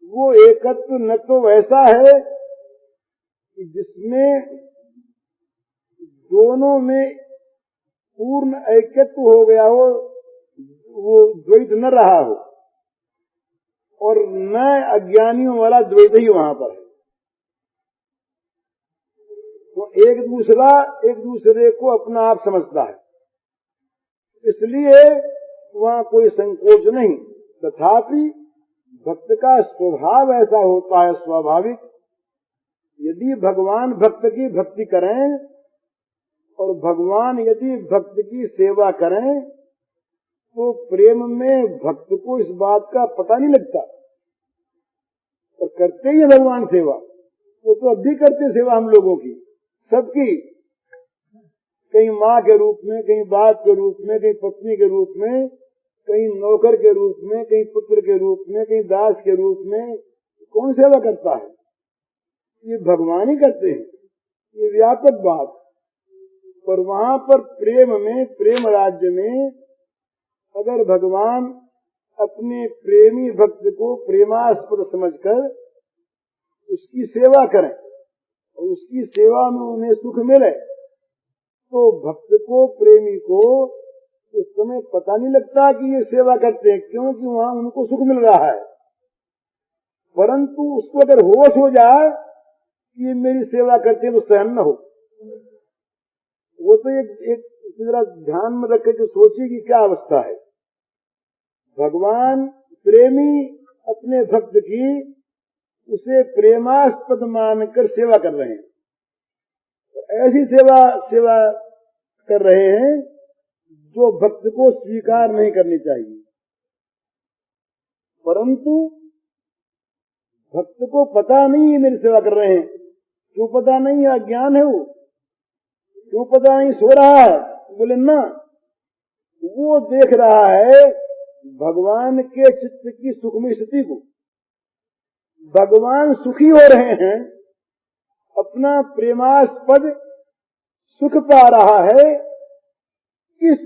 वो एकत्व न तो वैसा है कि जिसमें दोनों में पूर्ण ऐक्यत्व हो गया हो, वो द्वैत न रहा हो, और न अज्ञानियों वाला द्वैत ही वहां पर है। तो एक दूसरे को अपना आप समझता है, इसलिए वहां कोई संकोच नहीं। तथापि भक्त का स्वभाव ऐसा होता है स्वाभाविक, यदि भगवान भक्त की भक्ति करें और भगवान यदि भक्त की सेवा करें तो प्रेम में भक्त को इस बात का पता नहीं लगता, और करते ही भगवान सेवा। वो तो अब भी करते सेवा हम लोगों की, सबकी, कहीं माँ के रूप में, कहीं बाप के रूप में, कहीं पत्नी के रूप में, कहीं नौकर के रूप में, कहीं पुत्र के रूप में, कहीं दास के रूप में। कौन सेवा करता है? ये भगवान ही करते हैं, ये व्यापक बात। पर वहां पर प्रेम में, प्रेम राज्य में अगर भगवान अपने प्रेमी भक्त को प्रेमास्पद समझकर उसकी सेवा करें और उसकी सेवा में उन्हें सुख मिले, तो भक्त को, प्रेमी को उस समय पता नहीं लगता कि ये सेवा करते हैं, क्योंकि वहां उनको सुख मिल रहा है। परंतु उसको अगर होश हो जाए कि ये मेरी सेवा करते हैं तो सहन न हो, वो तो एक जरा ध्यान में रख के सोचिए कि क्या अवस्था है। भगवान प्रेमी अपने भक्त की उसे प्रेमास्पद मानकर सेवा कर रहे हैं, तो ऐसी सेवा कर रहे हैं जो भक्त को स्वीकार नहीं करनी चाहिए। परंतु भक्त को पता नहीं है मेरी सेवा कर रहे हैं। क्यों पता नहीं है? अज्ञान है वो। क्यों पता नहीं? सो रहा है। बोले ना, वो देख रहा है भगवान के चित्त की सुखमय स्थिति को। भगवान सुखी हो रहे हैं, अपना प्रेमास्पद सुख पा रहा है। इस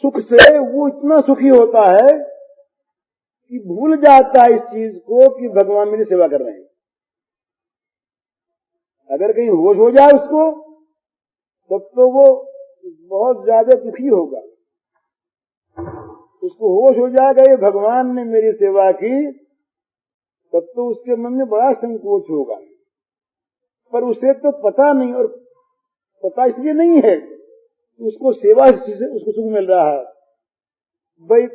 सुख से वो इतना सुखी होता है कि भूल जाता है इस चीज को कि भगवान मेरी सेवा कर रहे हैं। अगर कहीं होश हो जाए उसको, तब तो वो बहुत ज्यादा दुखी होगा। उसको होश हो जाएगा ये भगवान ने मेरी सेवा की, तब तो उसके मन में बड़ा संकोच होगा। पर उसे तो पता नहीं, और पता इसलिए नहीं है उसको सेवा से उसको सुख मिल रहा है। भाई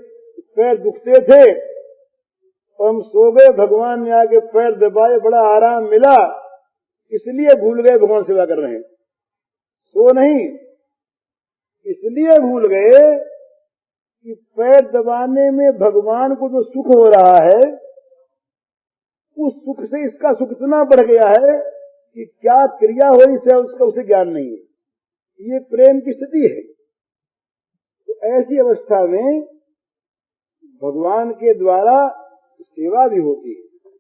पैर दुखते थे और हम सो गए, भगवान ने आके पैर दबाए, बड़ा आराम मिला, इसलिए भूल गए भगवान सेवा कर रहे हैं। सो नहीं, इसलिए भूल गए कि पैर दबाने में भगवान को जो सुख हो रहा है, उस सुख से इसका सुख इतना बढ़ गया है कि क्या क्रिया हो इसे उसका उसे ज्ञान नहीं है। ये प्रेम की स्थिति है। तो ऐसी अवस्था में भगवान के द्वारा सेवा भी होती है।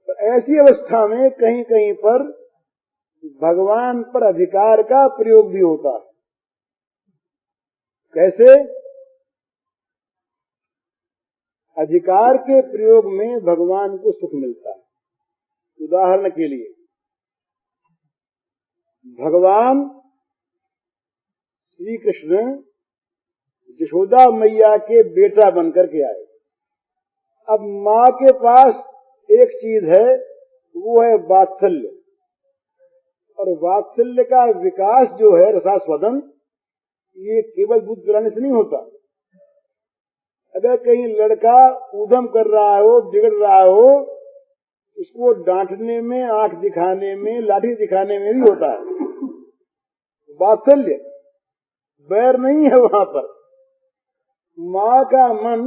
तो ऐसी अवस्था में कहीं कहीं पर भगवान पर अधिकार का प्रयोग भी होता है। कैसे? अधिकार के प्रयोग में भगवान को सुख मिलता है। उदाहरण के लिए, भगवान श्री कृष्ण यशोदा मैया के बेटा बनकर के आए। अब माँ के पास एक चीज है, वो है वात्सल्य। और वात्सल्य का विकास जो है, रसास्वादन, ये केवल दूध पिलाने से नहीं होता। अगर कहीं लड़का ऊधम कर रहा हो, बिगड़ रहा हो, उसको डांटने में, आंख दिखाने में, लाठी दिखाने में भी होता है वात्सल्य। बैर नहीं है वहां पर। माँ का मन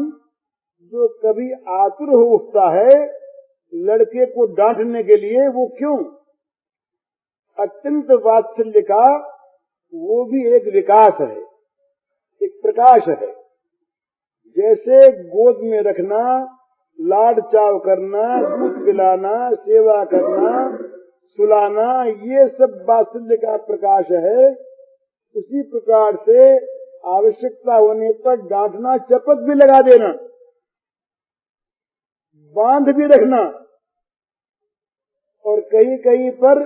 जो कभी आतुर हो उठता है लड़के को डांटने के लिए, वो क्यों? अत्यंत वात्सल्य का वो भी एक विकास है, एक प्रकाश है। जैसे गोद में रखना, लाड चाव करना, दूध पिलाना, सेवा करना, सुलाना, ये सब वात्सल्य का प्रकाश है। उसी प्रकार से आवश्यकता होने पर डांटना, चपत भी लगा देना, बांध भी रखना, और कहीं कहीं पर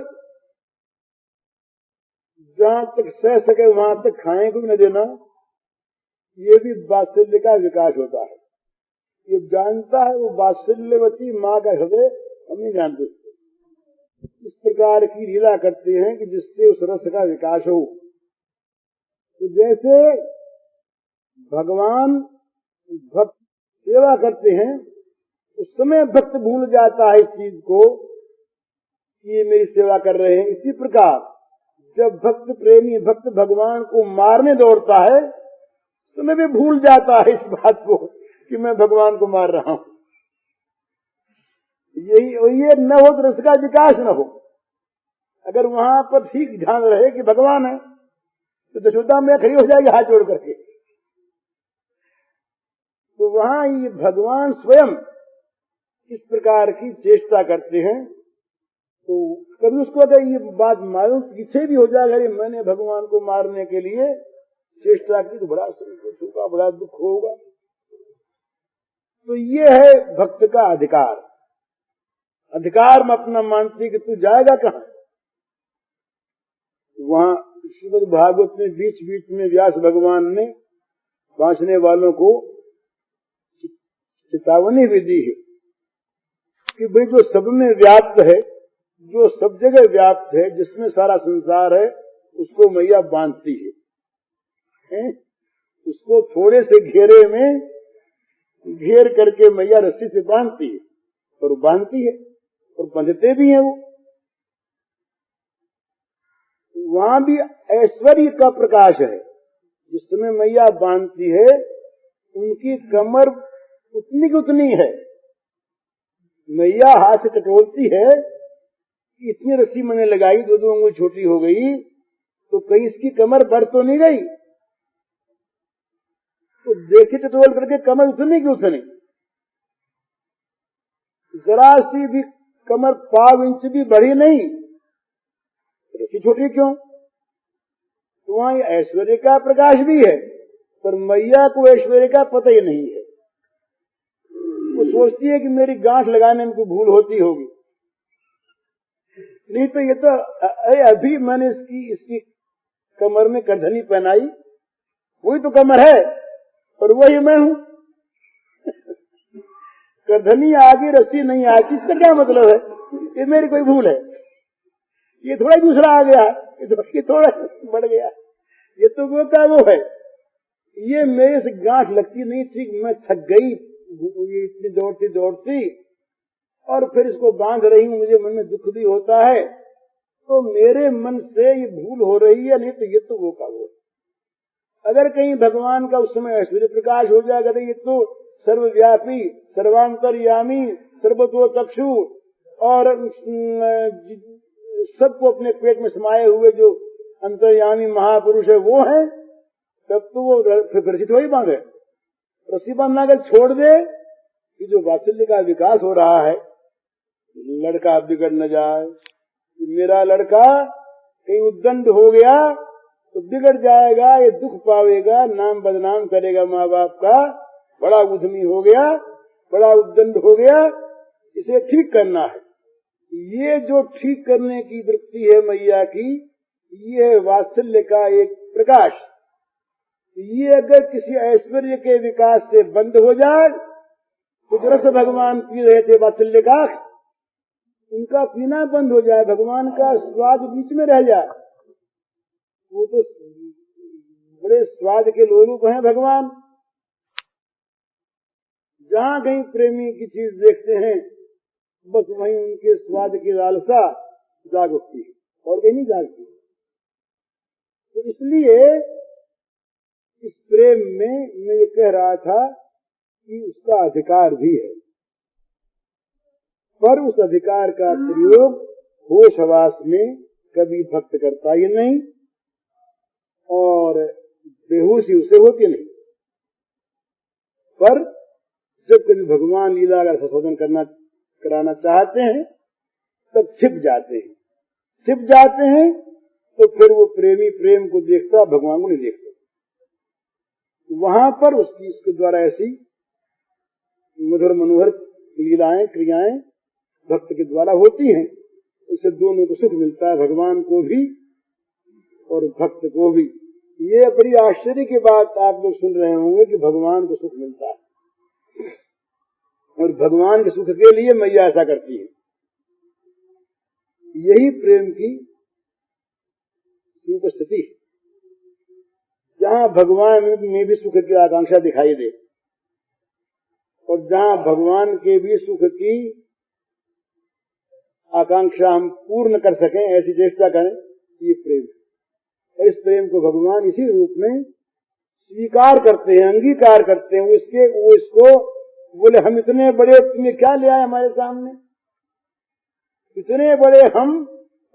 जहां तक सह सके वहां तक खाने को भी न देना, ये भी वात्सल्य का विकास होता है। ये जानता है वो वात्सल्यवती माँ का हृदय, हम नहीं जानते। इस प्रकार की लीला करते हैं कि जिससे उस रस का विकास हो। तो जैसे भगवान भक्त सेवा करते हैं, उस समय भक्त भूल जाता है इस चीज को कि ये मेरी सेवा कर रहे हैं। इसी प्रकार जब भक्त प्रेमी भक्त भगवान को मारने दौड़ता है, तो मैं भी भूल जाता है इस बात को कि मैं भगवान को मार रहा हूं। ये न हो तो रस का विकास न हो। अगर वहां पर ठीक ध्यान रहे कि भगवान है, तो यशोदा में खड़ी हो जाएगी हाथ जोड़ करके। तो वहां ये भगवान स्वयं इस प्रकार की चेष्टा करते हैं। तो कभी उसको अगर ये बात मालूम पीछे भी हो जाएगा, मैंने भगवान को मारने के लिए चेष्टा की, तो बड़ा संकोच होगा, बड़ा दुख होगा। तो ये है भक्त का अधिकार। अधिकार में अपना मानती कि तू जाएगा कहां। वहां श्रीमद् भागवत में बीच बीच में व्यास भगवान ने बांचने वालों को चेतावनी भी दी है कि भाई जो सब में व्याप्त है, जो सब जगह व्याप्त है, जिसमें सारा संसार है, उसको मैया बांधती है। उसको थोड़े से घेरे में घेर करके मैया रस्सी से बांधती है, और बांधती है और बंधते भी हैं वो। वहां भी ऐश्वर्य का प्रकाश है। जिस समय मैया बांधती है, उनकी कमर उतनी की उतनी है। मैया हाथ से टटोलती है कि इतनी रस्सी मैंने लगाई, 2-2 अंगुल छोटी हो गई, तो कहीं इसकी कमर बढ़ तो नहीं गई। तो देखे टटोल करके कमर उतनी की उतनी, जरा सी भी कमर 5 इंच भी बढ़ी नहीं, रस्सी छोटी क्यों। तो वहां ऐश्वर्य का प्रकाश भी है, पर मैया को ऐश्वर्य का पता ही नहीं है। वो सोचती है कि मेरी गांठ लगाने में कोई भूल होती होगी, नहीं तो ये तो अभी मैंने इसकी कमर में करधनी पहनाई, वही तो कमर है और वही मैं हूं। करधनी आगे रस्सी नहीं आती, इसका क्या मतलब है। ये मेरी कोई भूल है, ये थोड़ा दूसरा आ गया, ये थोड़ा बढ़ गया, ये तो वो का वो है। ये मेरे से गांठ लगती नहीं थी, मैं थक गई इतनी दौड़ती दौड़ती, और फिर इसको बांध रही हूं, मुझे मन में दुख भी होता है। तो मेरे मन से ये भूल हो रही है, नहीं तो ये तो वो का वो। अगर कहीं भगवान का उस समय ऐश्वर्य प्रकाश हो जाएगा, तो ये तो सर्वव्यापी, सर्वांतर्यामी, सर्वतो चक्षु और सबको अपने पेट में समाये हुए जो अंतर्यामी महापुरुष है वो है, तब तो वो फिर रस्सी थोड़ी बांधे। रस्सी बांधना अगर छोड़ दे, कि जो वात्सल्य का विकास हो रहा है, लड़का बिगड़ न जाए। मेरा लड़का कहीं उद्दंड हो गया तो बिगड़ जाएगा, ये दुख पावेगा, नाम बदनाम करेगा माँ बाप का, बड़ा उद्यमी हो गया, बड़ा उद्दंड हो गया, इसे ठीक करना है। ये जो ठीक करने की वृत्ति है मैया की, ये है वात्सल्य का एक प्रकाश। ये अगर किसी ऐश्वर्य के विकास से बंद हो जाए, तो रस भगवान पी रहे थे वात्सल्य का, उनका पीना बंद हो जाए, भगवान का स्वाद बीच में रह जाए। वो तो बड़े स्वाद के लोलुप हैं भगवान। जहां कहीं प्रेमी की चीज देखते हैं, बस वहीं उनके स्वाद की लालसा जाग उठती है, और कहीं नहीं जागती। तो इसलिए इस प्रेम में मैं ये कह रहा था कि उसका अधिकार भी है, पर उस अधिकार का प्रयोग होश हवास में कभी भक्त करता ही नहीं, और बेहोशी उसे होती नहीं। पर जब कभी भगवान लीला का संशोधन कराना चाहते हैं, तब छिप जाते हैं, तो फिर वो प्रेमी प्रेम को देखता, भगवान को नहीं देखता। वहां पर उसके द्वारा ऐसी मधुर मनोहर लीलाएं क्रियाएं भक्त के द्वारा होती हैं, उनसे दोनों को सुख मिलता है, भगवान को भी और भक्त को भी। ये बड़ी आश्चर्य की बात आप लोग सुन रहे होंगे कि भगवान को सुख मिलता है और भगवान के सुख के लिए मैया ऐसा करती है। यही प्रेम की उपस्थिति, जहाँ भगवान में भी सुख की आकांक्षा दिखाई दे और जहाँ भगवान के भी सुख की आकांक्षा हम पूर्ण कर सकें, ऐसी चेष्टा करें, ये प्रेम। इस प्रेम को भगवान इसी रूप में स्वीकार करते हैं, अंगीकार करते हैं। वो इसको बोले, हम इतने बड़े, तुम्हें क्या ले आए हमारे सामने, इतने बड़े हम,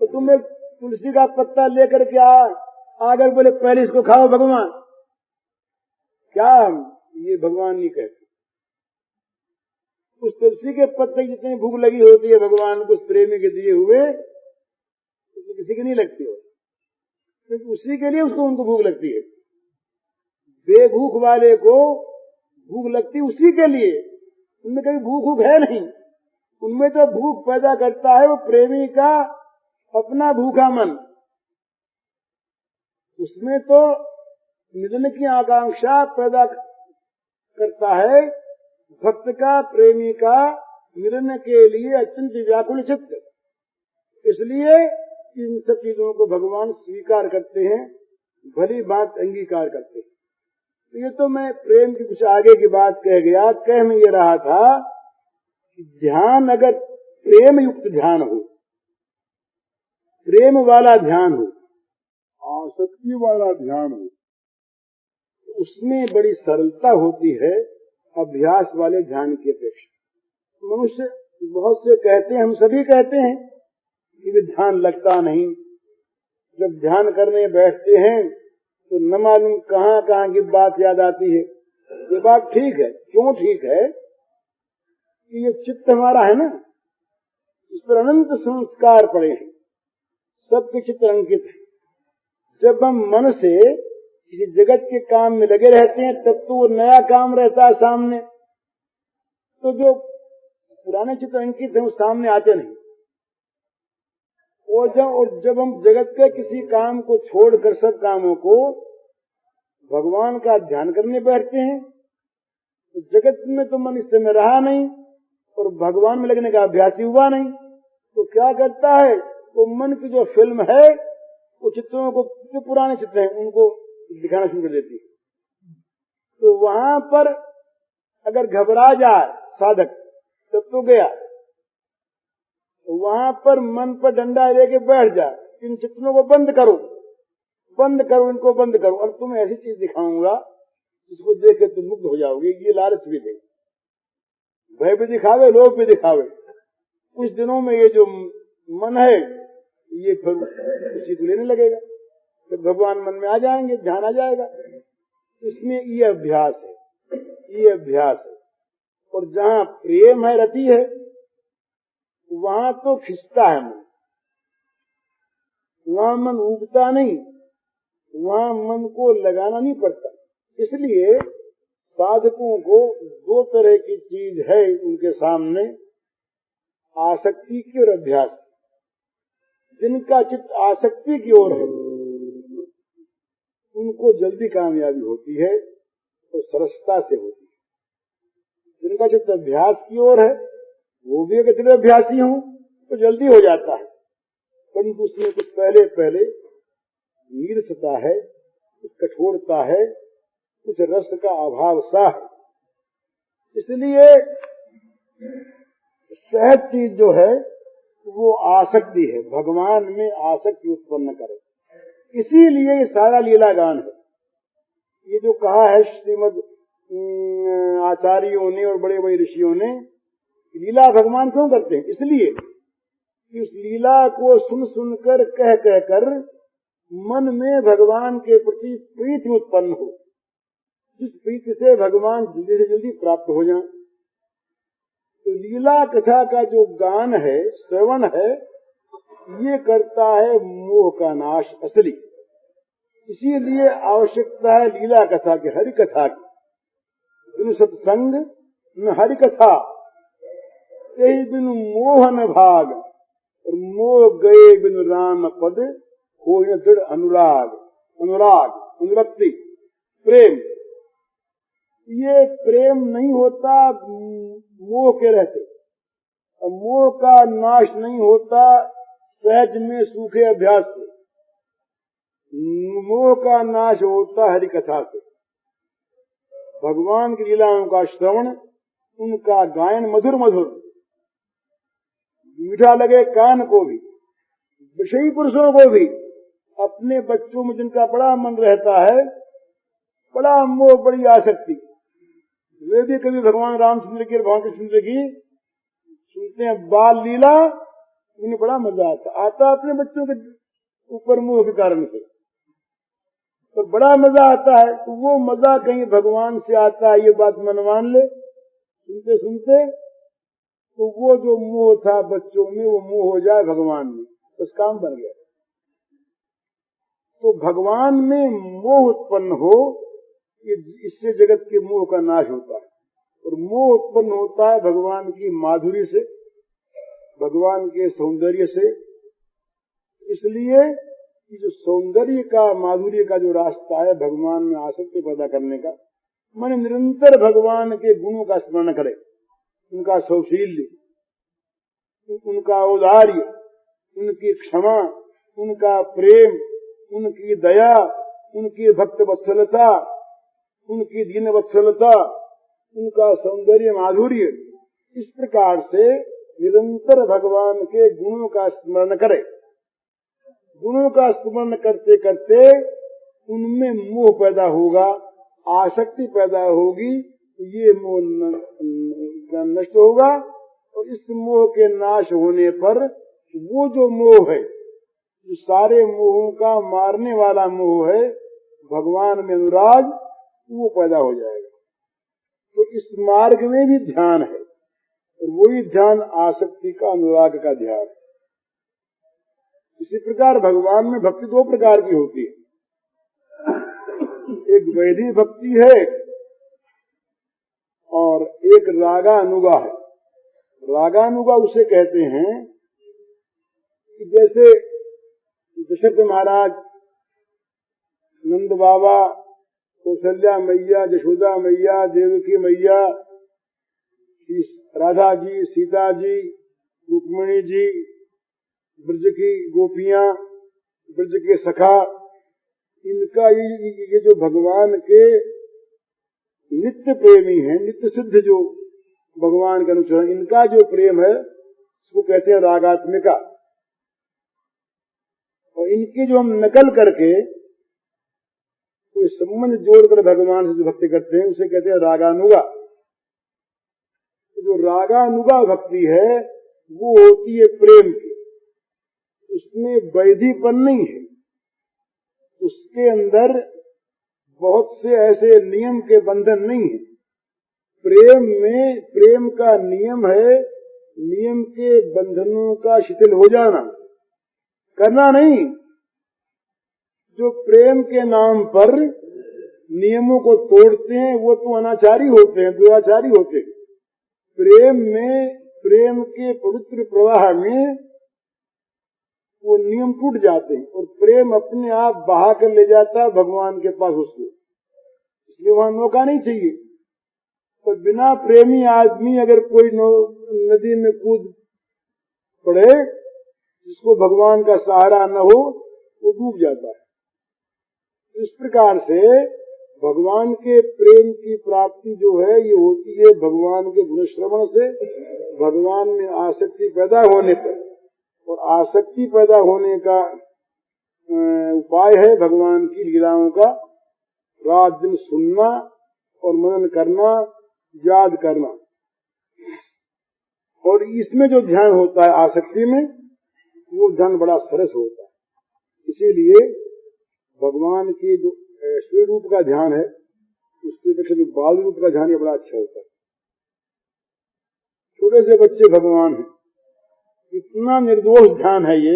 तो तुम्हें तुलसी का पत्ता लेकर के आकर बोले पहले इसको खाओ भगवान, क्या हम ये भगवान नहीं कहते। उस तुलसी के पत्ते जितनी भूख लगी होती है भगवान को, उस प्रेमी के दिए हुए किसी की नहीं लगती हो, क्योंकि उसी के लिए उनको भूख लगती है। बेभूख वाले को भूख लगती उसी के लिए, उनमें कभी भूख है नहीं। उनमें तो भूख पैदा करता है वो प्रेमी का अपना भूखा मन। उसमें तो मिलने की आकांक्षा पैदा करता है भक्त का, प्रेमी का मिलने के लिए अत्यंत व्याकुल चित्त। इसलिए इन सब चीजों को भगवान स्वीकार करते हैं, भली बात अंगीकार करते हैं। तो ये तो मैं प्रेम की कुछ आगे की बात कह गया। कह मैं ये रहा था कि ध्यान, अगर प्रेम युक्त ध्यान हो, प्रेम वाला ध्यान हो, आसक्ति वाला ध्यान हो, तो उसमें बड़ी सरलता होती है अभ्यास वाले ध्यान की अपेक्षा। मनुष्य बहुत से कहते हैं, हम सभी कहते हैं कि ध्यान लगता नहीं। जब ध्यान करने बैठते हैं तो न मालूम कहाँ कहाँ की बात याद आती है। ये बात ठीक है। क्यों ठीक है? कि ये चित्त हमारा है ना, इस पर अनंत संस्कार पड़े हैं, सबके चित्त अंकित है। जब हम मन से किसी जगत के काम में लगे रहते हैं तब तो वो नया काम रहता है सामने, तो जो पुराने चित्त अंकित है वो सामने आते नहीं। और जब हम जगत के किसी काम को छोड़कर सब कामों को भगवान का ध्यान करने बैठते हैं तो जगत में तो मन इस समय रहा नहीं और भगवान में लगने का अभ्यास ही हुआ नहीं। तो क्या करता है, वो मन की जो फिल्म है वो चित्रों को, जो पुराने चित्र हैं उनको दिखाना शुरू कर देती है। तो वहां पर अगर घबरा जाए साधक तब तो गया। तो वहां पर मन पर डंडा लेके बैठ जाए, इन चित्रों को बंद करो, इनको बंद करो, और तुम्हें ऐसी चीज दिखाऊंगा जिसको देख के तुम मुग्ध हो जाओगे। ये लालच भी दे, भय भी दिखावे, लोभ भी दिखावे। कुछ दिनों में ये जो मन है ये फिर उसी को लेने लगेगा, फिर भगवान मन में आ जाएंगे, ध्यान आ जाएगा। इसमें ये अभ्यास है, ये अभ्यास है। और जहाँ प्रेम है, रति है, वहां तो खिंचता है मन, वहां मन उगता नहीं, वहां मन को लगाना नहीं पड़ता। इसलिए साधकों को दो तरह की चीज है उनके सामने, आसक्ति की और अभ्यास। जिनका चित्त आसक्ति की ओर है उनको जल्दी कामयाबी होती है और सरसता से होती है। जिनका चित्त अभ्यास की ओर है वो भी अगर अभ्यासी हूं तो जल्दी हो जाता है, परंतु उसमें कुछ पहले पहले नीरसता है, कुछ कठोरता है, कुछ रस का अभाव सा है। इसलिए सहज चीज जो है वो आसक्ति है, भगवान में आसक्ति उत्पन्न करे। इसीलिए ये सारा लीला गान है। ये जो कहा है श्रीमद आचार्यों ने और बड़े बड़े ऋषियों ने, लीला भगवान क्यों करते हैं? इसलिए कि उस लीला को सुन सुनकर कह कहकर मन में भगवान के प्रति प्रीति उत्पन्न हो, जिस प्रीति से भगवान जल्दी से जल्दी प्राप्त हो जाए। तो लीला कथा का जो गान है, श्रवण है, ये करता है मोह का नाश असली। इसीलिए आवश्यकता है लीला कथा की, हरि कथा की। बिनु सत्संग न हरि कथा, यही बिनु मोहन भाग, और मोह गए बिनु राम पद हो दृढ़ अनुराग, अनुराग अनुरक्ति प्रेम। ये प्रेम नहीं होता मोह के रहते, और मोह का नाश नहीं होता सहज में सूखे अभ्यास से। मोह का नाश होता हरि कथा से। भगवान की लीलाओं का श्रवण, उनका गायन मधुर मधुर मीठा लगे कान को भी, विषयी पुरुषों को भी। अपने बच्चों में जिनका बड़ा मन रहता है, बड़ा मोह, बड़ी आसक्ति, वे भी कभी भगवान रामचंद्र की, भगवान कृष्ण की सुनते हैं बाल लीला, उन्हें बड़ा मजा आता अपने बच्चों के ऊपर मोह के कारण से, तो बड़ा मजा आता है। तो वो मजा कहीं भगवान से आता है, ये बात मन मान ले सुनते सुनते। तो वो जो मोह था बच्चों में, वो मोह हो जाए भगवान में, बस काम बन गया। तो भगवान में मोह उत्पन्न हो, इससे जगत के मोह का नाश होता है। और मोह उत्पन्न होता है भगवान की माधुरी से, भगवान के सौंदर्य से। इसलिए कि जो सौंदर्य का, माधुर्य का जो रास्ता है भगवान में आसक्ति पैदा करने का, मन निरंतर भगवान के गुणों का स्मरण करे, उनका सौशील्य, उनका औदार्य, उनकी क्षमा, उनका प्रेम, उनकी दया, उनकी भक्त वत्सलता, उनकी दीन वत्सलता, उनका सौंदर्य माधुर्य। इस प्रकार से निरंतर भगवान के गुणों का स्मरण करे। गुणों का स्मरण करते करते उनमें मोह पैदा होगा, आसक्ति पैदा होगी, ये मोह नष्ट होगा। और इस मोह के नाश होने पर वो जो मोह है, जो सारे मोहों का मारने वाला मोह है, भगवान में अनुराग, वो पैदा हो जाएगा। तो इस मार्ग में भी ध्यान है, और वही ध्यान आसक्ति का, अनुराग का ध्यान है। इसी प्रकार भगवान में भक्ति दो प्रकार की होती है, एक वैधी भक्ति है और एक रागानुगा है। रागानुगा उसे कहते हैं कि जैसे दशरथ महाराज, नंद बाबा, कौशल्या मैया, यशोदा मैया, देवकी मैया, राधा जी, सीता जी, रुक्मिणी जी, ब्रज की गोपियां, ब्रज के सखा, इनका ये जो भगवान के नित्य प्रेमी हैं, नित्य सिद्ध जो भगवान के अनुचरण, इनका जो प्रेम है उसको कहते हैं रागात्मिका। और इनकी जो हम नकल करके कोई संबंध जोड़कर भगवान से जो भक्ति करते हैं उसे कहते हैं रागानुगा। जो रागानुगा भक्ति है वो होती है प्रेम की, उसमें वैधीपन नहीं है, उसके अंदर बहुत से ऐसे नियम के बंधन नहीं है। प्रेम में, प्रेम का नियम है नियम के बंधनों का शिथिल हो जाना, करना नहीं। जो प्रेम के नाम पर नियमों को तोड़ते हैं वो तो अनाचारी होते हैं, दुराचारी होते हैं। प्रेम में, प्रेम के पवित्र प्रवाह में वो नियम टूट जाते हैं और प्रेम अपने आप बहा कर ले जाता है भगवान के पास उसको। इसलिए वहां मौका नहीं चाहिए। तो बिना प्रेमी आदमी अगर कोई नदी में कूद पड़े, जिसको भगवान का सहारा न हो, वो डूब जाता है। इस प्रकार से भगवान के प्रेम की प्राप्ति जो है ये होती है भगवान के गुण श्रवण से, भगवान में आसक्ति पैदा होने पर। और आसक्ति पैदा होने का उपाय है भगवान की लीलाओं का रात दिन सुनना और मनन करना, याद करना। और इसमें जो ध्यान होता है आसक्ति में, वो ध्यान बड़ा सरस होता है। इसीलिए भगवान के जो श्री रूप का ध्यान है उसके अपेक्षा जो बाल रूप का ध्यान ये बड़ा अच्छा होता है। छोटे से बच्चे भगवान हैं, इतना निर्दोष ध्यान है ये,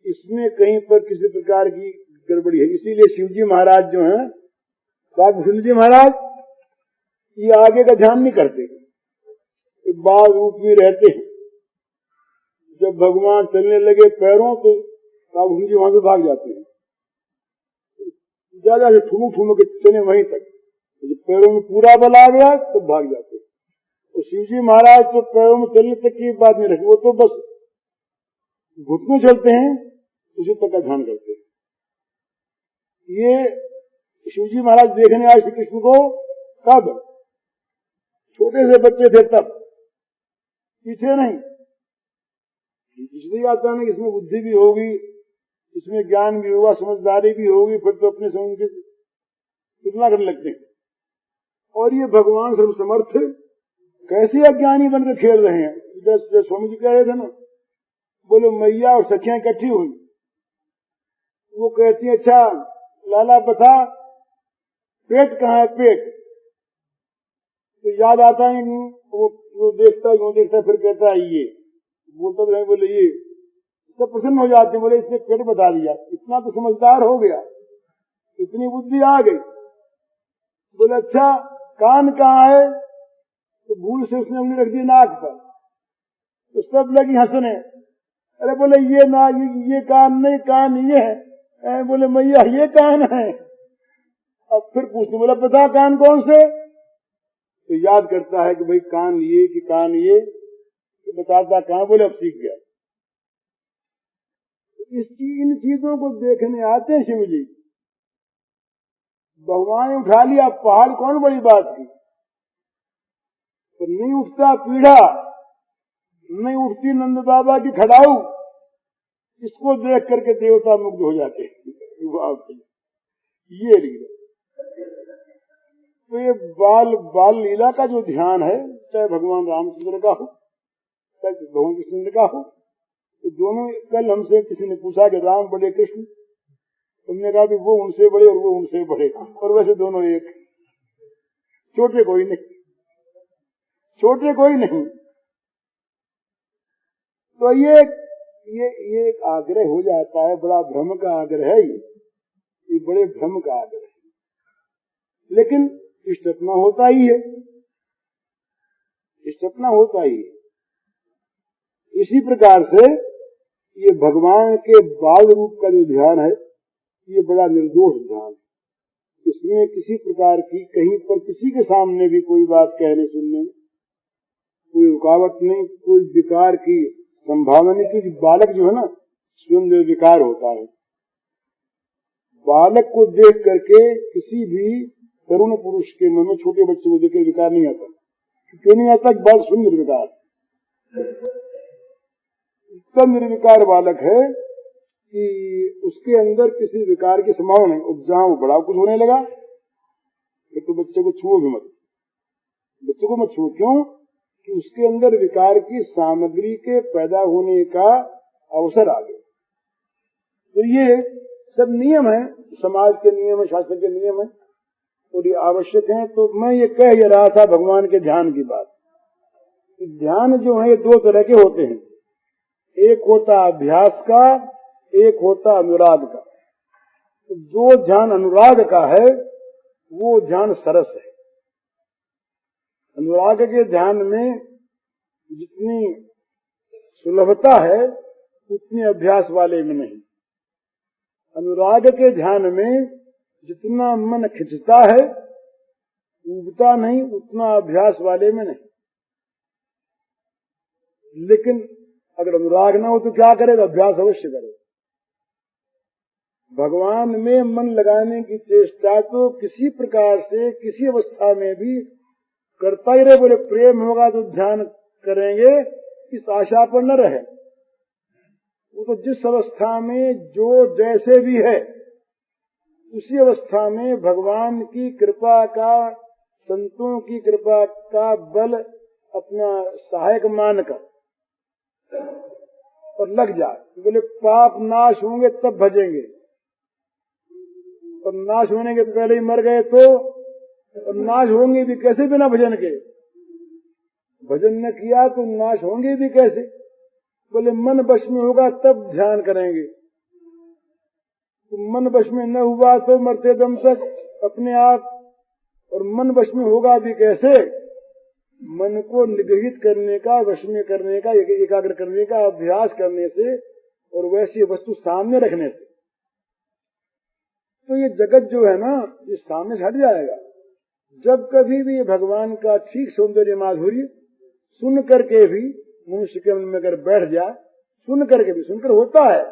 इसमें कहीं पर किसी प्रकार की गड़बड़ी है। इसीलिए शिवजी महाराज जो हैं, शिवजी महाराज ये आगे का ध्यान नहीं करते, बाल रूप में रहते हैं। जब भगवान चलने लगे पैरों तो साधु जी वहां से भाग जाते हैं, ज्यादा से ठुमक ठुमक के चले वहीं तक, जब पैरों में पूरा बल आ गया तो भाग जाते हैं। तो शिवजी महाराज तो पैरों में चलने तक की बात नहीं रखी, वो तो बस घुटनों चलते हैं, उसी तक का ध्यान करते हैं। ये शिवजी महाराज देखने आए श्री कृष्ण को कब? छोटे से बच्चे थे तब, पीछे नहीं। इसलिए आता है कि इसमें बुद्धि भी होगी, इसमें ज्ञान भी होगा, समझदारी भी होगी, फिर तो अपने से उनकी तुलना करने लगते हैं। और ये भगवान सर्वसमर्थ कैसे अज्ञानी बनकर खेल रहे हैं। जैसे स्वामी जी कह रहे थे ना, बोले मैया और सखियां इकट्ठी हुई, वो कहती है अच्छा लाला बता पेट कहाँ है, पेट। तो याद आता है वो देखता फिर कहता है ये, बोलता तो नहीं, बोले ये, तो प्रसन्न हो जाते हैं, बोले इसने पेट बता दिया, इतना तो समझदार हो गया, इतनी बुद्धि आ गई। बोले अच्छा कान कहाँ है, तो भूल से उसने उंगली रख दी नाक पर, तो सब लगी हंसने। अरे बोले ये ना ये कान नहीं, कान ये है। बोले मैया ये कान है। अब फिर पूछने, बोला बता कान कौन से, तो याद करता है कि भाई कान ये कि कान ये, तो बताता कहाँ, बोले अब सीख गया। इन चीजों को देखने आते हैं शिव जी। भगवान ने उठा लिया पहाड़, कौन बड़ी बात की, तो नहीं उठता पीढ़ा, नहीं उठती नंद बाबा की खड़ाऊ, इसको देख करके देवता मुग्ध हो जाते हैं। ये लीला, तो ये बाल लीला का जो ध्यान है, चाहे भगवान रामचंद्र का हो चाहे भगवान कृष्ण का हो, तो दोनों, कल हमसे किसी ने पूछा कि राम बड़े कृष्ण, तुमने कहा कि वो उनसे बड़े और वो उनसे बड़े, और वैसे दोनों एक, छोटे कोई नहीं, छोटे कोई नहीं। तो ये एक आग्रह हो जाता है, बड़ा भ्रम का आग्रह है, ये बड़े भ्रम का आग्रह है, लेकिन इष्टतना होता ही है, इष्टतना होता ही है। इसी प्रकार से ये भगवान के बाल रूप का जो ध्यान है, ये बड़ा निर्दोष ध्यान है। इसमें किसी प्रकार की कहीं पर किसी के सामने भी कोई बात कहने सुनने में कोई रुकावट नहीं, कोई विकार की संभावना नहीं, क्योंकि बालक जो है ना स्वयं निर्विकार होता है। बालक को देख करके किसी भी तरुण पुरुष के मन में, छोटे बच्चे को देखकर विकार नहीं आता। क्यों नहीं आता? बालक स्वयं निर्विकार, इतना निर्विकार बालक है कि उसके अंदर किसी विकार की संभावना नहीं। और जहां वो बड़ा कुछ होने लगा फिर तो बच्चे को छुओ भी मत, बच्चे को मत छुओ। क्यों? कि उसके अंदर विकार की सामग्री के पैदा होने का अवसर आ गया। तो ये सब नियम है, समाज के नियम है, शास्त्र के नियम है, और ये आवश्यक है। तो मैं ये कह रहा था भगवान के ध्यान की बात। ध्यान जो है दो तरह के होते हैं, एक होता अभ्यास का, एक होता अनुराग का। तो जो ध्यान अनुराग का है वो ध्यान सरस है। अनुराग के ध्यान में जितनी सुलभता है उतनी अभ्यास वाले में नहीं। अनुराग के ध्यान में जितना मन खिंचता है, उबता नहीं, उतना अभ्यास वाले में नहीं। लेकिन अगर अनुराग ना हो तो क्या करेगा? अभ्यास अवश्य करेगा। भगवान में मन लगाने की चेष्टा तो किसी प्रकार से किसी अवस्था में भी करता ही रहे। बोले प्रेम होगा तो ध्यान करेंगे, इस आशा पर न रहे। वो तो जिस अवस्था में जो जैसे भी है उसी अवस्था में भगवान की कृपा का, संतों की कृपा का बल अपना सहायक मानकर और लग जाए। बोले पाप नाश होंगे तब भजेंगे, और नाश होने के पहले ही मर गए तो, और नाश होंगे भी कैसे बिना भजन के? भजन न किया तो नाश होंगे भी कैसे? बोले मन वश में होगा तब ध्यान करेंगे। तो मन वश में न हुआ तो मरते दम तक अपने आप, और मन वश में होगा भी कैसे? मन को निग्रहित करने का, वश में करने का, एकाग्र करने का अभ्यास करने से और वैसी वस्तु सामने रखने से, तो ये जगत जो है ना, ये सामने से हट जाएगा। जब कभी भी भगवान का ठीक सौंदर्य माधुर्य सुन करके भी मनुष्य के मन में अगर बैठ जाए, सुन करके भी, सुनकर होता है,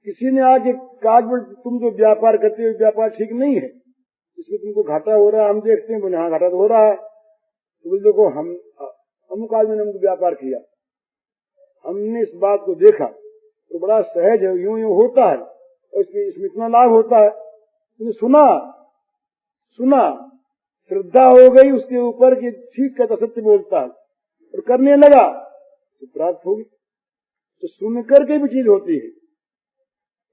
किसी ने आके कहा तुम जो व्यापार करते हो व्यापार ठीक नहीं है, इसमें तुमको घाटा हो रहा है, हम देखते हैं, बोले हाँ घाटा तो हो रहा है। तो बोले देखो हम अमुक आदमी ने हमको व्यापार किया, हमने इस बात को देखा तो बड़ा सहज है, यूं यूं होता है और इसमें इतना लाभ होता है। तुमने सुना, श्रद्धा हो गई उसके ऊपर कि ठीक कहता, सत्य बोलता है, और करने लगा तो प्राप्त होगी। तो सुन करके भी चीज होती है।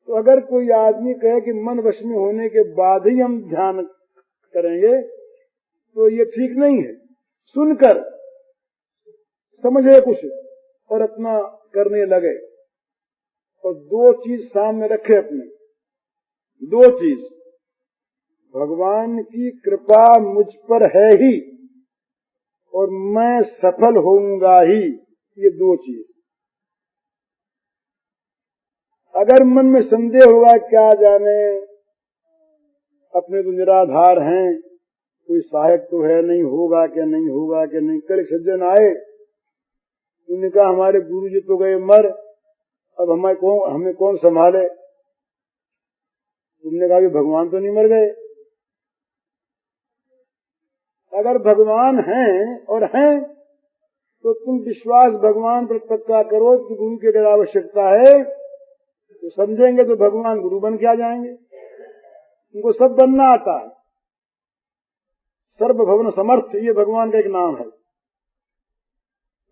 तो अगर कोई आदमी कहे कि मन वश में होने के बाद ही हम ध्यान करेंगे, तो ये ठीक नहीं है। सुनकर समझे कुछ और अपना करने लगे, और दो चीज सामने रखे अपने, दो चीज, भगवान की कृपा मुझ पर है ही और मैं सफल होऊंगा ही, ये दो चीज। अगर मन में संदेह होगा, क्या जाने अपने तो निराधार हैं, कोई सहायक तो है नहीं, होगा क्या नहीं होगा क्या नहीं। कल सज्जन आए, उन्होंने कहा हमारे गुरु जी तो गए मर, अब हमें कौन संभाले। तुमने कहा कि भगवान तो नहीं मर गए। अगर भगवान हैं और हैं तो तुम विश्वास भगवान पर पक्का करो कि गुरु की अगर आवश्यकता है तो समझेंगे तो भगवान गुरु बन के आ जाएंगे। उनको सब बनना आता है। सर्वभवन समर्थ, ये भगवान का एक नाम है।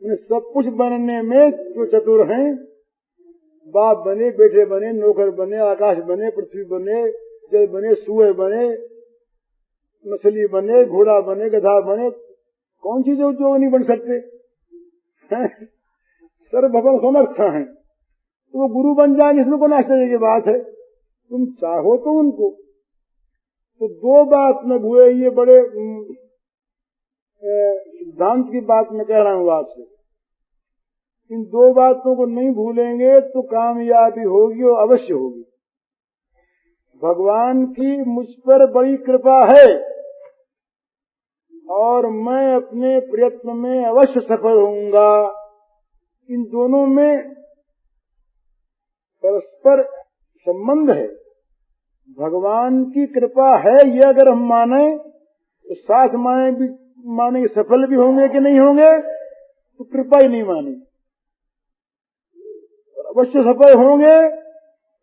उन्हें सब कुछ बनने में जो चतुर हैं, बाप बने, बेटे बने, नौकर बने, आकाश बने, पृथ्वी बने, जल बने, सुअर बने, मछली बने, घोड़ा बने, गधा बने, कौन चीज जो नहीं बन सकते। सर्वभवन समर्थ हैं, तो वो गुरु बन जाएंगे, इसमें कौन आश्चर्य की बात है। तुम चाहो तो उनको। तो दो बात में हुए, ये बड़े सिद्धांत की बात मैं कह रहा हूं आपसे। इन दो बातों को नहीं भूलेंगे तो कामयाबी होगी और अवश्य होगी। भगवान की मुझ पर बड़ी कृपा है और मैं अपने प्रयत्न में अवश्य सफल होऊंगा। इन दोनों में परस्पर संबंध है। भगवान की कृपा है, ये अगर हम माने तो साथ माने सफल भी होंगे कि नहीं होंगे, तो कृपा ही नहीं मानी। और अवश्य सफल होंगे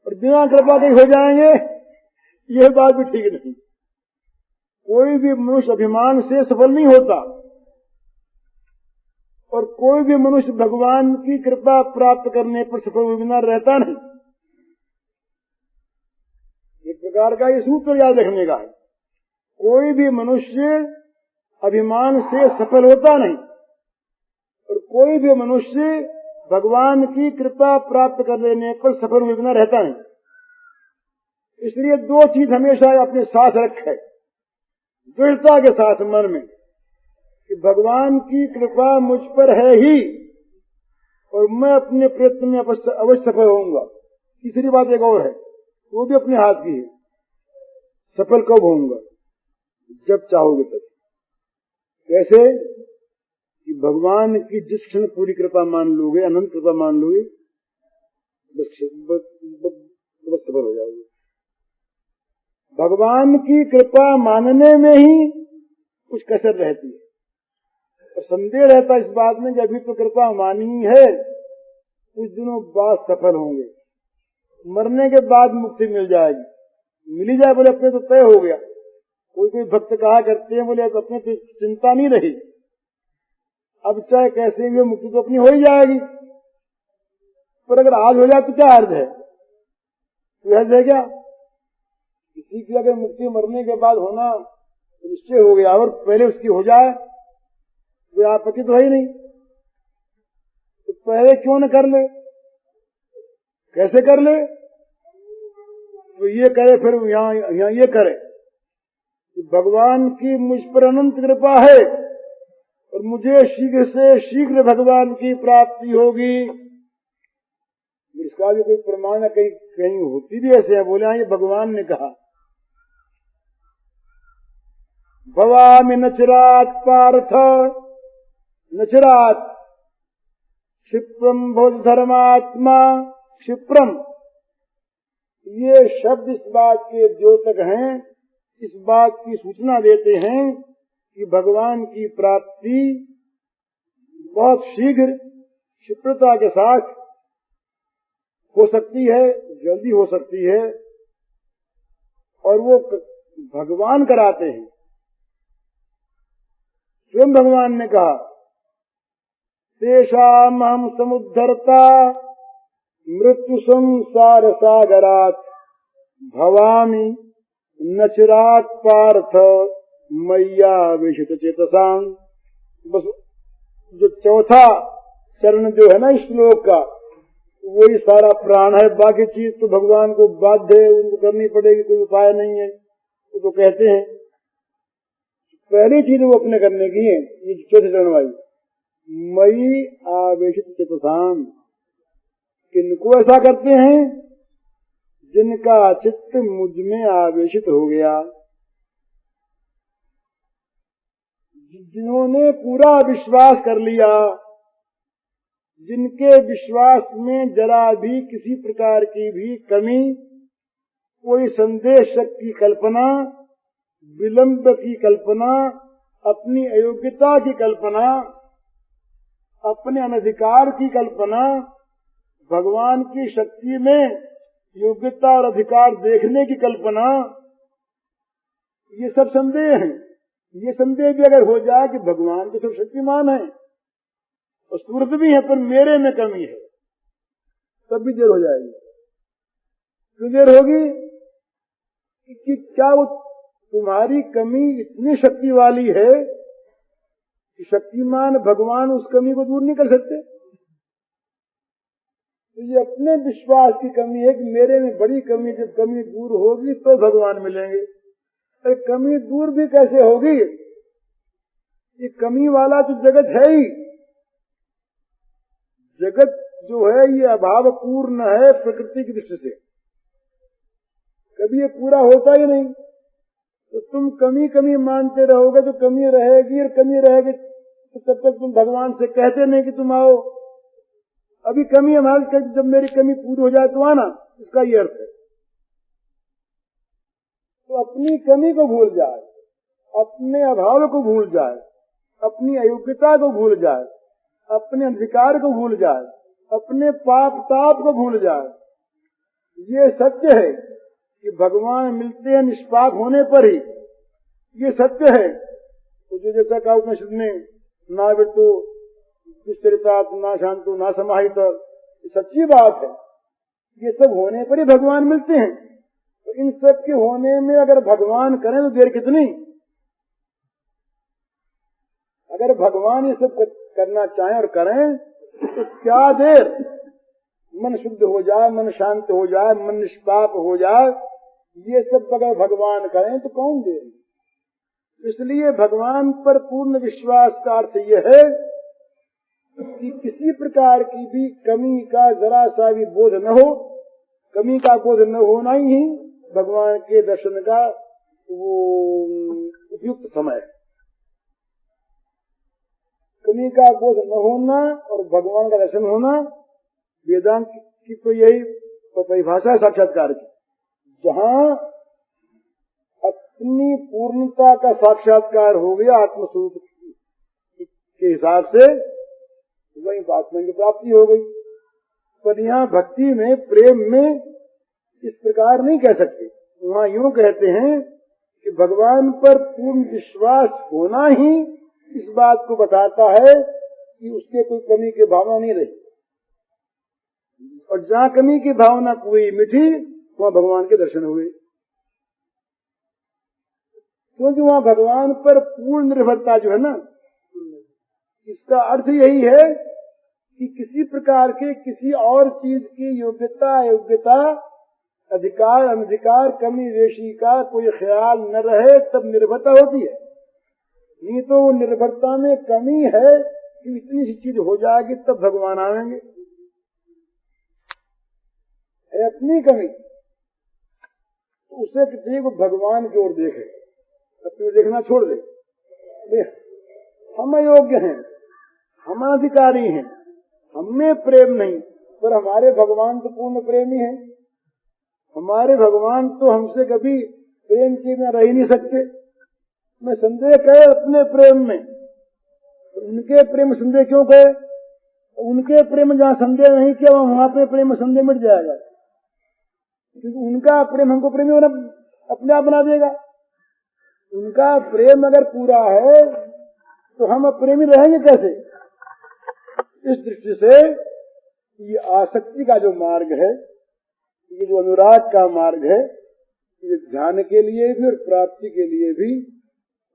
और बिना कृपा के हो जाएंगे, यह बात भी ठीक नहीं। कोई भी मनुष्य अभिमान से सफल नहीं होता और कोई भी मनुष्य भगवान की कृपा प्राप्त करने पर सफल हुए बिना रहता नहीं। एक प्रकार का ये सूत्र याद रखने का है। कोई भी मनुष्य अभिमान से सफल होता नहीं और कोई भी मनुष्य भगवान की कृपा प्राप्त कर लेने पर सफल हुए बिना रहता नहीं। इसलिए दो चीज हमेशा अपने साथ रखे, दृढ़ता के साथ मन में, कि भगवान की कृपा मुझ पर है ही और मैं अपने प्रयत्न में अवश्य सफल होऊंगा। तीसरी बात एक और है, वो भी अपने हाथ की है। सफल कब होऊंगा? जब चाहोगे तब। कैसे? कि भगवान की जिस क्षण पूरी कृपा मान लोगे, अनंत कृपा मान लोगे, बस सफल हो जाओगे। भगवान की कृपा मानने में ही कुछ कसर रहती है और संदेह रहता है इस बात में कि अभी तो कृपा मानी है, कुछ दिनों बाद सफल होंगे, मरने के बाद मुक्ति मिल जाएगी। मिली जाए बोले अपने तो तय हो गया। कोई भक्त कहा करते हैं, बोले अपने तो चिंता नहीं रही, अब चाहे कैसे भी मुक्ति तो अपनी हो ही जाएगी। पर अगर आज हो जाए तो क्या अर्थ है? कोई अर्थ है क्या? किसी की अगर मुक्ति मरने के बाद होना निश्चय हो गया और पहले उसकी हो जाए, कोई आपत्ति तो है ही नहीं, तो पहले क्यों न कर ले? कैसे कर ले? तो ये करे, फिर यहाँ ये करे कि भगवान की मुझ पर अनंत कृपा है और मुझे शीघ्र से शीघ्र भगवान की प्राप्ति होगी। इसका भी कोई प्रमाण कहीं कहीं होती भी ऐसे है। बोले हाँ, ये भगवान ने कहा। भवामि नचिरात् पार्थ, नचिरात् क्षिप्रम बोध धर्मात्मा क्षिप्रम। ये शब्द इस बात के द्योतक हैं, इस बात की सूचना देते हैं कि भगवान की प्राप्ति बहुत शीघ्र क्षिप्रता के साथ हो सकती है, जल्दी हो सकती है, और वो भगवान कराते हैं। स्वयं भगवान ने कहा, तेषाम हम समुद्धरता मृत्यु संसार सागरात् भवामि नचिरात् पार्थ मय्या विशित चेतसां। बस जो चौथा चरण जो है ना इस श्लोक का, वही सारा प्राण है। बाकी चीज तो भगवान को बाध्य है, उनको करनी पड़ेगी, कोई उपाय नहीं है। तो कहते हैं पहली चीज वो अपने करने की है, ये चौथे चरण वाली, मयि आवेशित चेतसां। किनको ऐसा करते हैं? जिनका चित्त मुझ में आवेशित हो गया, जिन्होंने पूरा विश्वास कर लिया, जिनके विश्वास में जरा भी किसी प्रकार की भी कमी, कोई संदेह शक की कल्पना, विलंब की कल्पना, अपनी अयोग्यता की कल्पना, अपने अनधिकार की कल्पना, भगवान की शक्ति में योग्यता और अधिकार देखने की कल्पना, ये सब संदेह हैं। ये संदेह भी अगर हो जाए कि भगवान तो सब शक्तिमान है और सूरत भी है, पर मेरे में कमी है, तब भी देर हो जाएगी। क्यों देर होगी? कि क्या वो तुम्हारी कमी इतनी शक्ति वाली है कि शक्तिमान भगवान उस कमी को दूर नहीं कर सकते? तो ये अपने विश्वास की कमी है कि मेरे में बड़ी कमी, जब कमी दूर होगी तो भगवान मिलेंगे। अरे कमी दूर भी कैसे होगी? ये कमी वाला तो जगत है ही। जगत जो है ये अभाव पूर्ण है प्रकृति की दृष्टि से, कभी ये पूरा होता ही नहीं। तो तुम कमी कमी मानते रहोगे तो कमी रहेगी, और कमी रहेगी तो तब तक तुम भगवान से कहते नहीं कि तुम आओ। अभी कमी हमारी, जब मेरी कमी पूरी हो जाए तो आना, इसका ये अर्थ है। तो अपनी कमी को भूल जाए, अपने अभाव को भूल जाए, अपनी अयोग्यता को भूल जाए, अपने अधिकार को भूल जाए, अपने पाप ताप को भूल जाए। ये सत्य है कि भगवान मिलते हैं निष्पाप होने पर ही, ये सत्य है। तो जो जैसा कहा उपनिषद में, ना वृत्तो दुश्चरितात् ना शांतो ना समाहित, सच्ची बात है। ये सब होने पर ही भगवान मिलते हैं। तो इन सब के होने में अगर भगवान करें तो देर कितनी? अगर भगवान ये सब करना चाहें और करें तो क्या देर? मन शुद्ध हो जाए, मन शांत हो जाए, मन निष्पाप हो जाए, ये सब अगर भगवान करें तो कौन देर? इसलिए भगवान पर पूर्ण विश्वास का अर्थ यह है कि किसी प्रकार की भी कमी का जरा सा भी बोध न हो। कमी का बोध न होना ही भगवान के दर्शन का वो उपयुक्त समय है। कमी का बोध न होना और भगवान का दर्शन होना, वेदांत की तो यही परिभाषा है साक्षात्कार की। जहाँ अपनी पूर्णता का साक्षात्कार हो गया आत्मस्वरूप के हिसाब से, वही आत्मा की प्राप्ति हो गई। पर यहाँ भक्ति में, प्रेम में इस प्रकार नहीं कह सकते। वहाँ यूं कहते हैं कि भगवान पर पूर्ण विश्वास होना ही इस बात को बताता है कि उसके कोई कमी की भावना नहीं रही। और जहाँ कमी की भावना पूरी मिटी, वहाँ भगवान के दर्शन हुए। क्योंकि वहाँ भगवान पर पूर्ण निर्भरता जो है ना, इसका अर्थ यही है कि किसी प्रकार के किसी और चीज की योग्यता अयोग्यता, अधिकार अनधिकार, कमी वेशी का कोई ख्याल न रहे, तब निर्भरता होती है। नहीं तो निर्भरता में कमी है कि इतनी सी चीज हो जाएगी तब भगवान आएंगे, है अपनी कमी। तो उसे देख भगवान की ओर देखे, अपनी देखना छोड़ दे। हम अयोग्य हैं, हम अधिकारी हैं, हमें प्रेम नहीं, पर हमारे भगवान तो पूर्ण प्रेमी हैं। हमारे भगवान तो हमसे कभी प्रेम के में रह ही नहीं सकते। मैं संदेह कहे अपने प्रेम में, उनके प्रेम संदेह क्यों कहे? उनके प्रेम जहाँ संदेह नहीं किया वहां पे प्रेम संदेह मिट जाएगा, क्योंकि उनका प्रेम हमको प्रेमी होना अपने आप बना देगा। उनका प्रेम अगर पूरा है तो हम प्रेमी रहेंगे कैसे? इस दृष्टि से ये आसक्ति का जो मार्ग है, ये जो अनुराग का मार्ग है, ये ध्यान के लिए भी और प्राप्ति के लिए भी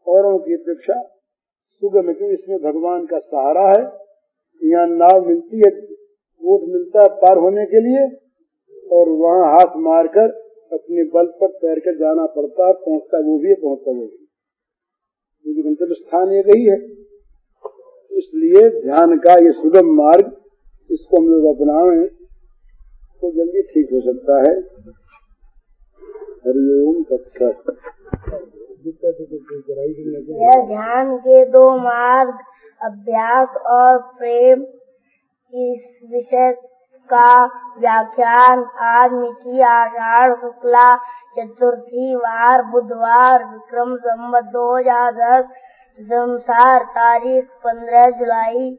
औरों की अपेक्षा सुगम है, क्योंकि इसमें भगवान का सहारा है। यहाँ नाव मिलती है, वोट मिलता है पार होने के लिए, और वहाँ हाथ मारकर अपने बल पर तैर कर जाना पड़ता है। पहुँचता वो भी है, पहुँचता वो भी, क्योंकि गंतव्य स्थान ये यही है। इसलिए ध्यान का ये सुगम मार्ग, इसको हम लोग अपनाएं तो जल्दी ठीक हो सकता है। हरिओम तत्सत। यह ध्यान के दो मार्ग, अभ्यास और प्रेम, इस विषय का व्याख्यान आज मिति आषाढ़ शुक्ला चतुर्थी वार बुधवार विक्रम संवत 2010 जमसार तारीख 15 जुलाई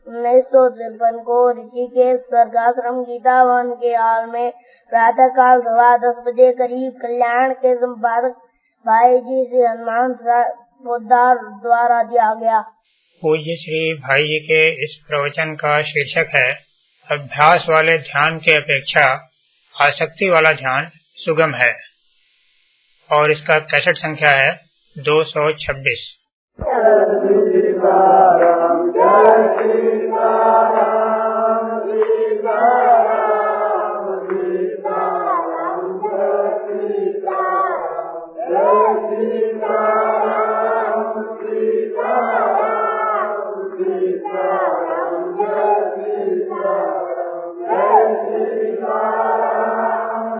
1953 को ऋषिकेश स्वर्गाश्रम गीता भवन के हॉल में प्रातः काल 10:15 बजे करीब कल्याण के संपादक भाई जी श्री हनुमान पोद्दार द्वारा दिया गया। पूज्य श्री भाई जी के इस प्रवचन का शीर्षक है अभ्यास वाले ध्यान के अपेक्षा आसक्ति वाला ध्यान सुगम है, और इसका कैसेट संख्या है 226।